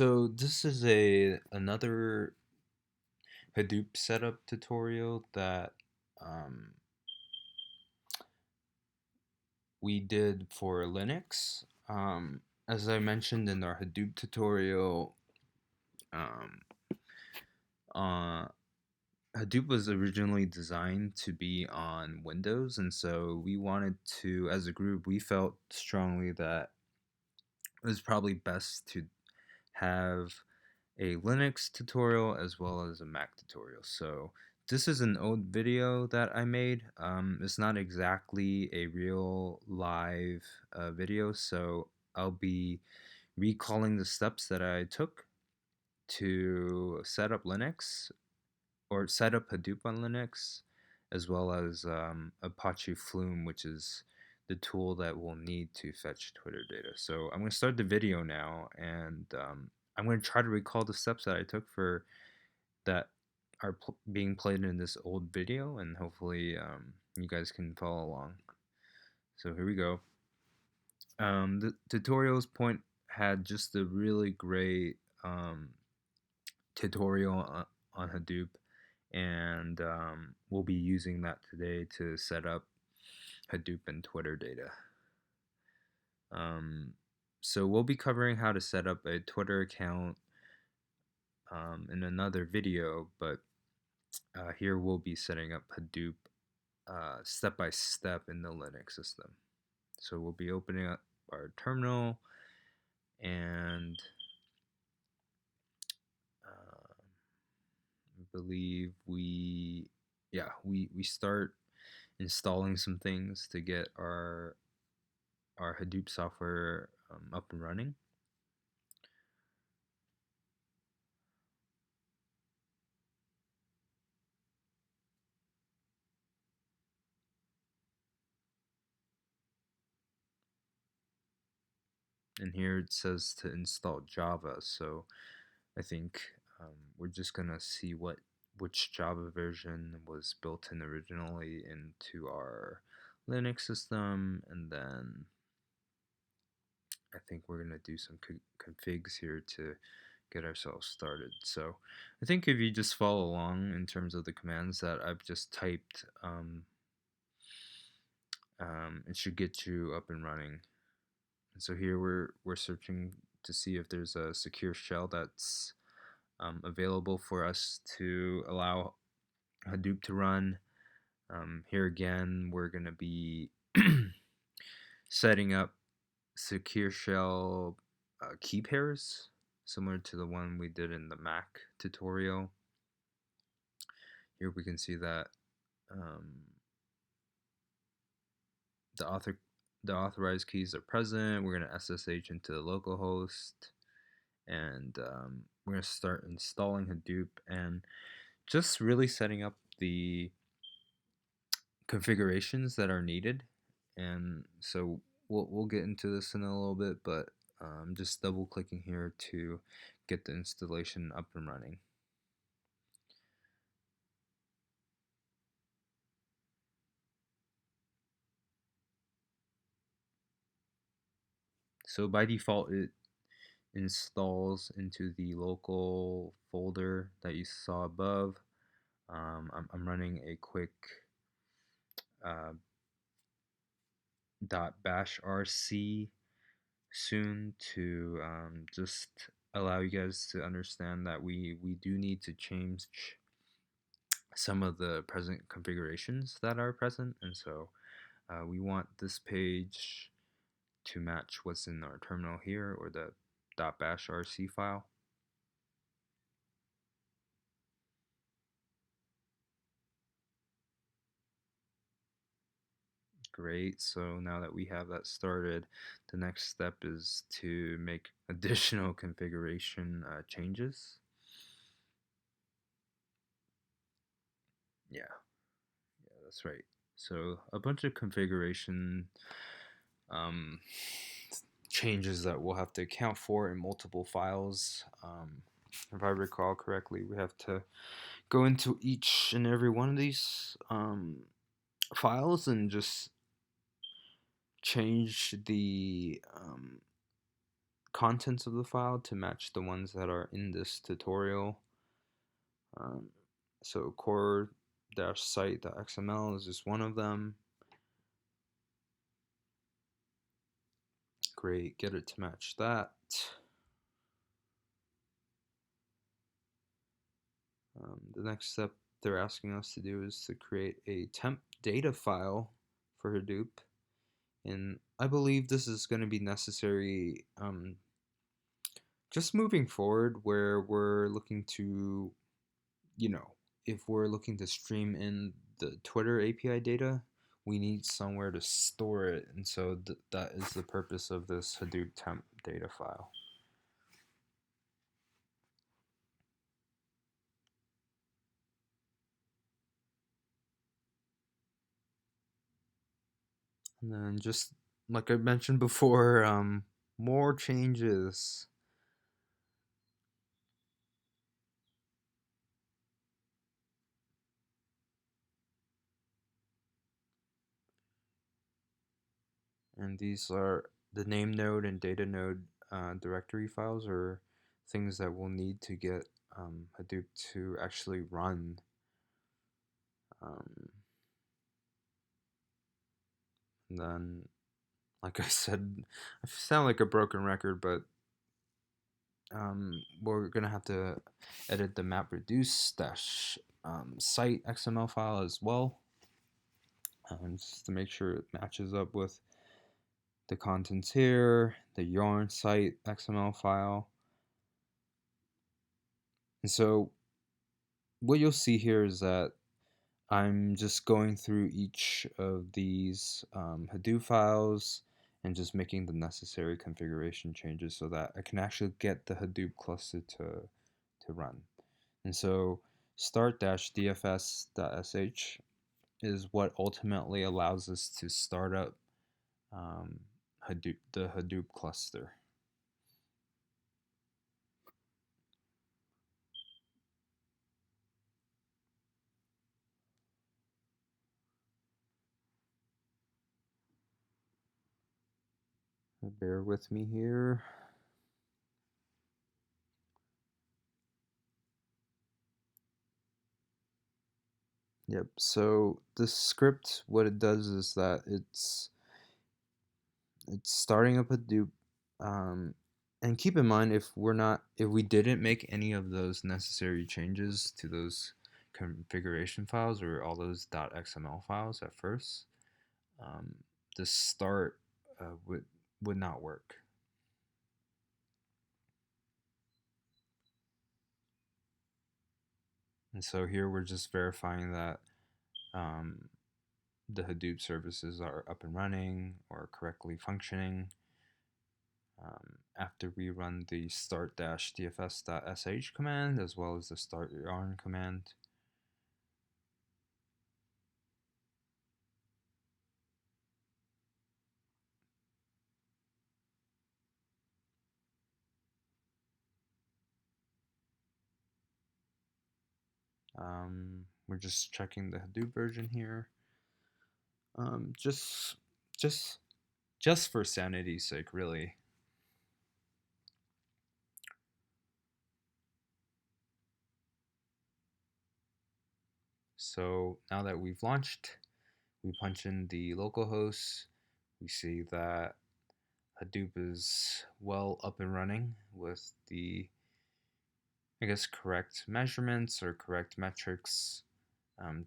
So this is another Hadoop setup tutorial that um, we did for Linux. As I mentioned in our Hadoop tutorial, um, uh, Hadoop was originally designed to be on Windows, and so we wanted to, as a group, we felt strongly that it was probably best to have a Linux tutorial as well as a Mac tutorial. So this is an old video that I made. It's not exactly a real live video, so I'll be recalling the steps that I took to set up Linux or set up Hadoop on Linux, as well as Apache Flume, which is the tool that we'll need to fetch Twitter data. So I'm going to start the video now, and I'm going to try to recall the steps that I took for that are being played in this old video, and hopefully you guys can follow along. So here we go. The tutorials point had just a really great tutorial on Hadoop, and we'll be using that today to set up Hadoop and Twitter data. Um, so we'll be covering how to set up a Twitter account in another video, but here we'll be setting up Hadoop step by step in the Linux system. So we'll be opening up our terminal, and I believe we start installing some things to get our Hadoop software up and running. And here it says to install Java, so I think we're just gonna see which Java version was built in originally into our Linux system, and then I think we're gonna do some configs here to get ourselves started. So I think if you just follow along in terms of the commands that I've just typed, it should get you up and running. And so here we're searching to see if there's a secure shell that's available for us to allow Hadoop to run. Here again, we're going to be setting up secure shell key pairs, similar to the one we did in the Mac tutorial. Here we can see that the authorized keys are present. We're going to SSH into the localhost, and we're going to start installing Hadoop and just really setting up the configurations that are needed. And so we'll get into this in a little bit, but just double clicking here to get the installation up and running. So by default it installs into the local folder that you saw above. I'm running a quick uh, .bash rc soon to just allow you guys to understand that we do need to change some of the present configurations that are present, and so we want this page to match what's in our terminal here, or the .bash rc file. Great, so now that we have that started, the next step is to make additional configuration changes. Yeah, that's right. So a bunch of configuration um, changes that we'll have to account for in multiple files. If I recall correctly, we have to go into each and every one of these files and just change contents of the file to match the ones that are in this tutorial. Um, so core-site.xml is just one of them. Great, get it to match that. The next step they're asking us to do is to create a temp data file for Hadoop. And I believe this is going to be necessary just moving forward, where we're looking to, if we're looking to stream in the Twitter API data, we need somewhere to store it. And so that is the purpose of this Hadoop temp data file. And then just like I mentioned before, more changes. And these are the name node and data node directory files, or things that we'll need to get Hadoop to actually run. Um, and then, like I said, I sound like a broken record, but we're gonna have to edit the MapReduce dash site XML file as well, just to make sure it matches up with the contents here, the yarn site XML file. And so what you'll see here is that I'm just going through each of these Hadoop files and just making the necessary configuration changes so that I can actually get the Hadoop cluster to run. And so start-dfs.sh is what ultimately allows us to start up the Hadoop cluster. Bear with me here. Yep, so this script, what it does is that it's starting up Hadoop, and keep in mind, if we didn't make any of those necessary changes to those configuration files or all those .xml files at first, um, the start would not work. And so here we're just verifying that um, the Hadoop services are up and running or correctly functioning. After we run the start-dfs.sh command as well as the start yarn command. We're just checking the Hadoop version here. Just for sanity's sake, really. So now that we've launched, we punch in the localhost. We see that Hadoop is well up and running with the, I guess, correct measurements or correct metrics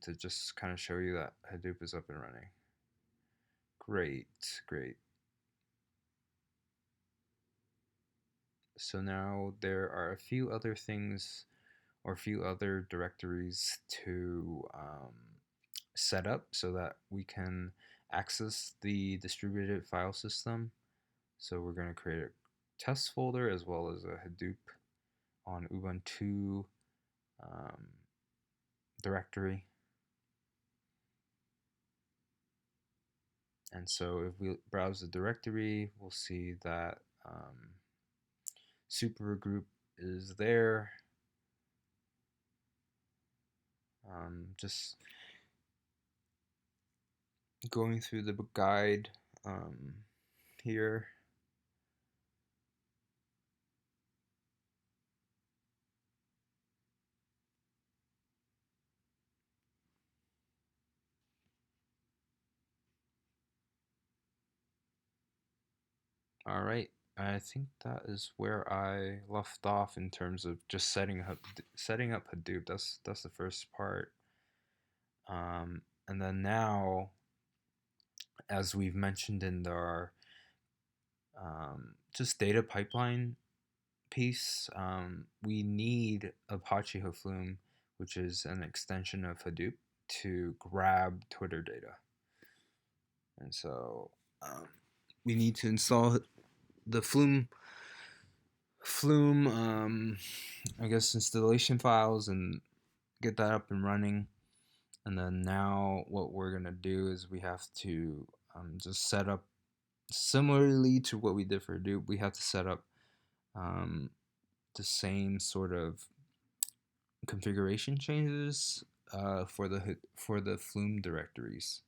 to just kind of show you that Hadoop is up and running. Great, great. So now there are a few other things or a few other directories to set up so that we can access the distributed file system. So we're going to create a test folder as well as a Hadoop on Ubuntu directory. And so if we browse the directory, we'll see that supergroup is there. Just going through the guide here. All right. I think that is where I left off in terms of just setting up Hadoop. That's the first part. And then now, as we've mentioned in our just data pipeline piece, we need Apache Flume, which is an extension of Hadoop, to grab Twitter data. And so um, we need to install the Flume, I guess, installation files and get that up and running. And then now what we're going to do is we have to just set up, similarly to what we did for Hadoop, we have to set up um, the same sort of configuration changes for the Flume directories.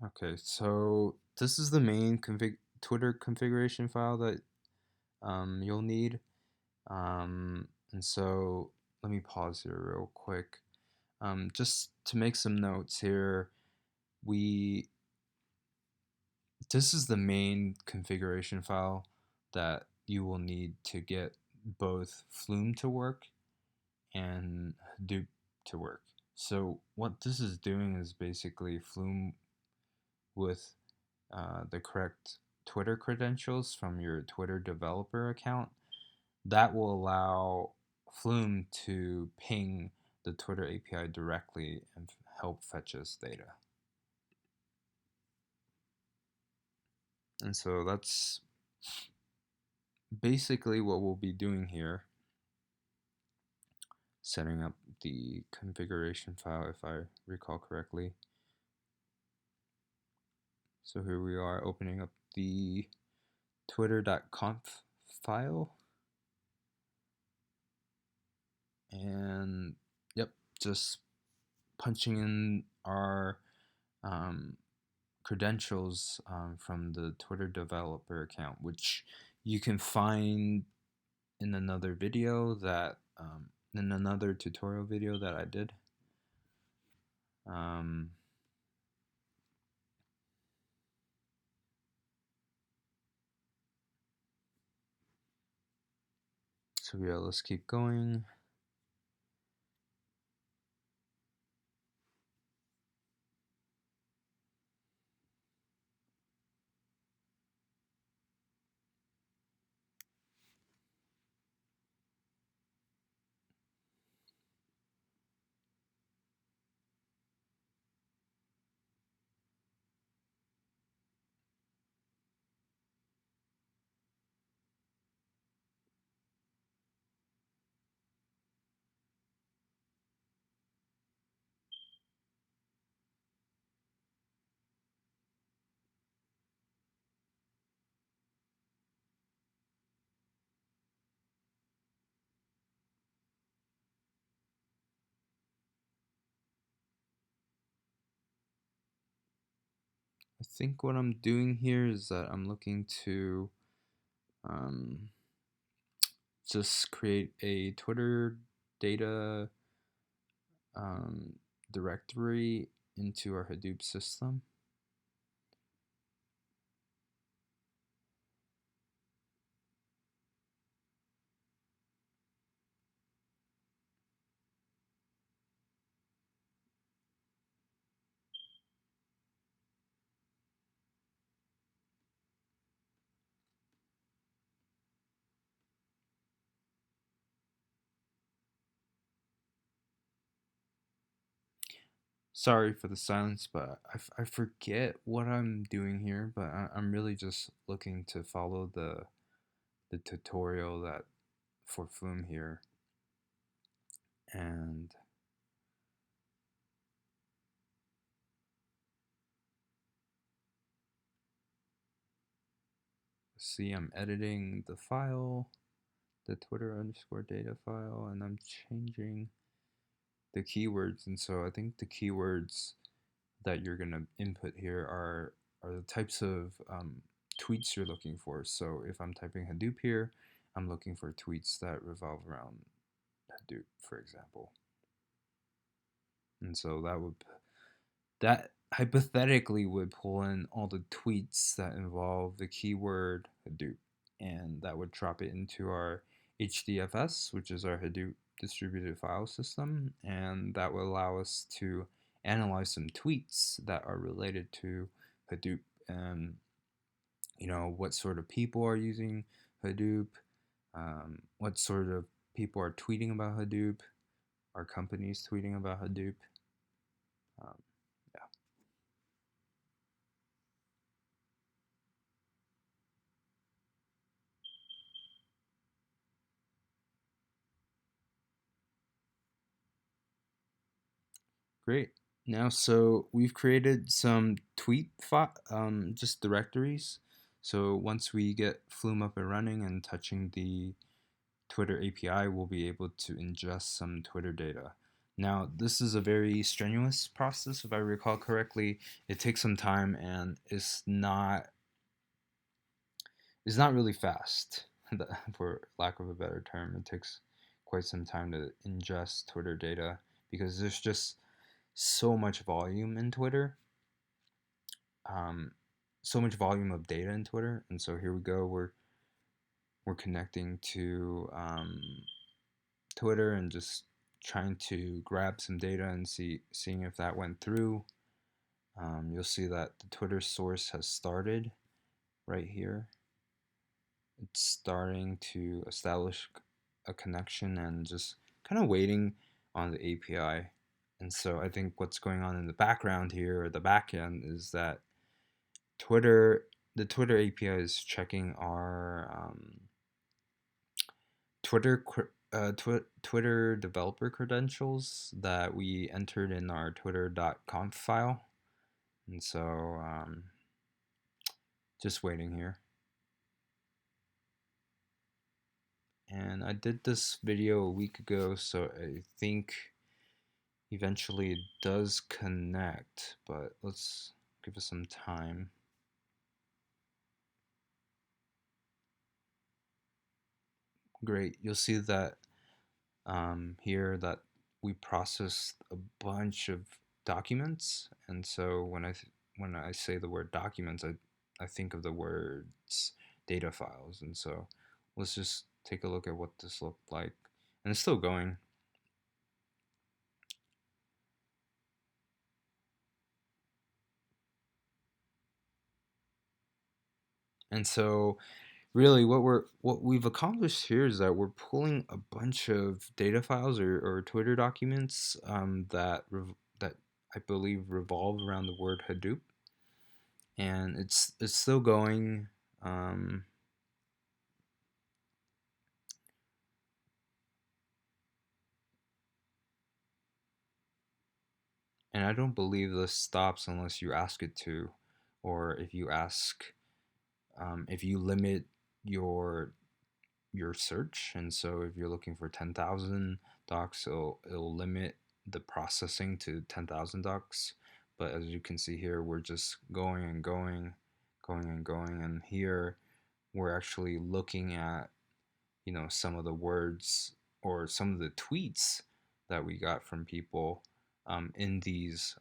Okay, so this is the main Twitter configuration file that you'll need. And so let me pause here real quick. Just to make some notes here, we this is the main configuration file that you will need to get both Flume to work and Hadoop to work. So what this is doing is basically Flume with the correct Twitter credentials from your Twitter developer account. That will allow Flume to ping the Twitter API directly and help fetch us data. And so that's basically what we'll be doing here, setting up the configuration file if I recall correctly. So here we are opening up the twitter.conf file, and yep, just punching in our credentials from the Twitter developer account, which you can find in another video that in another tutorial video that I did. Um, so yeah, let's keep going. I think what I'm doing here is that I'm looking to um, just create a Twitter data um, directory into our Hadoop system. Sorry for the silence, but I forget what I'm doing here, but I'm really just looking to follow the tutorial that for Flume here. And see, I'm editing the file, the Twitter underscore data file, and I'm changing the keywords. And so I think the keywords that you're gonna input here are are the types of tweets you're looking for. So if I'm typing Hadoop here, I'm looking for tweets that revolve around Hadoop, for example. And so that hypothetically would pull in all the tweets that involve the keyword Hadoop, and that would drop it into our HDFS, which is our Hadoop distributed file system, and that will allow us to analyze some tweets that are related to Hadoop, and what sort of people are using Hadoop, what sort of people are tweeting about Hadoop, are companies tweeting about Hadoop. Um, yeah. Great. Now, so we've created some just directories. So once we get Flume up and running and touching the Twitter API, we'll be able to ingest some Twitter data. Now, this is a very strenuous process, if I recall correctly. It takes some time and it's not really fast, for lack of a better term. It takes quite some time to ingest Twitter data because there's just so much volume in Twitter, um, so much volume of data in Twitter. And so here we go. We're connecting to Twitter and just trying to grab some data and seeing if that went through. You'll see that the Twitter source has started right here. It's starting to establish a connection and just kind of waiting on the API. And so I think what's going on in the background here, or the back end, is that Twitter, the Twitter API is checking our Twitter developer credentials that we entered in our twitter.conf file. And so just waiting here. And I did this video a week ago, so I think eventually it does connect, but let's give it some time. Great, you'll see that here that we processed a bunch of documents, and so when I say the word documents, I think of the words data files, and so let's just take a look at what this looked like, and it's still going. And so really what we've accomplished here is that we're pulling a bunch of data files, or Twitter documents, that I believe revolve around the word Hadoop, and it's still going. Um, and I don't believe this stops unless you ask it to, or if you limit your search. And so if you're looking for 10,000 docs, it'll limit the processing to 10,000 docs. But as you can see here, we're just going and going, going and going. And here we're actually looking at, some of the words or some of the tweets that we got from people in these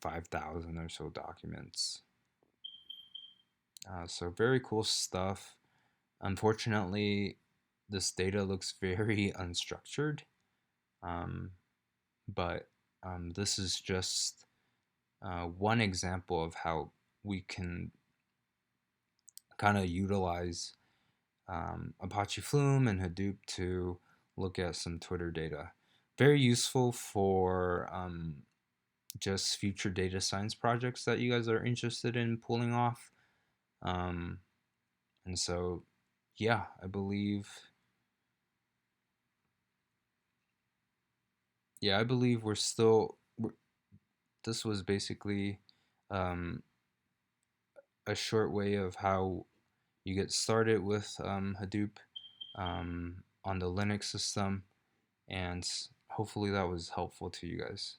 5,000 or so documents. So very cool stuff. Unfortunately, this data looks very unstructured, um, but this is just one example of how we can kind of utilize Apache Flume and Hadoop to look at some Twitter data. Very useful for just future data science projects that you guys are interested in pulling off. Um, and so, yeah, I believe this was basically um, a short way of how you get started with Hadoop on the Linux system, and hopefully that was helpful to you guys.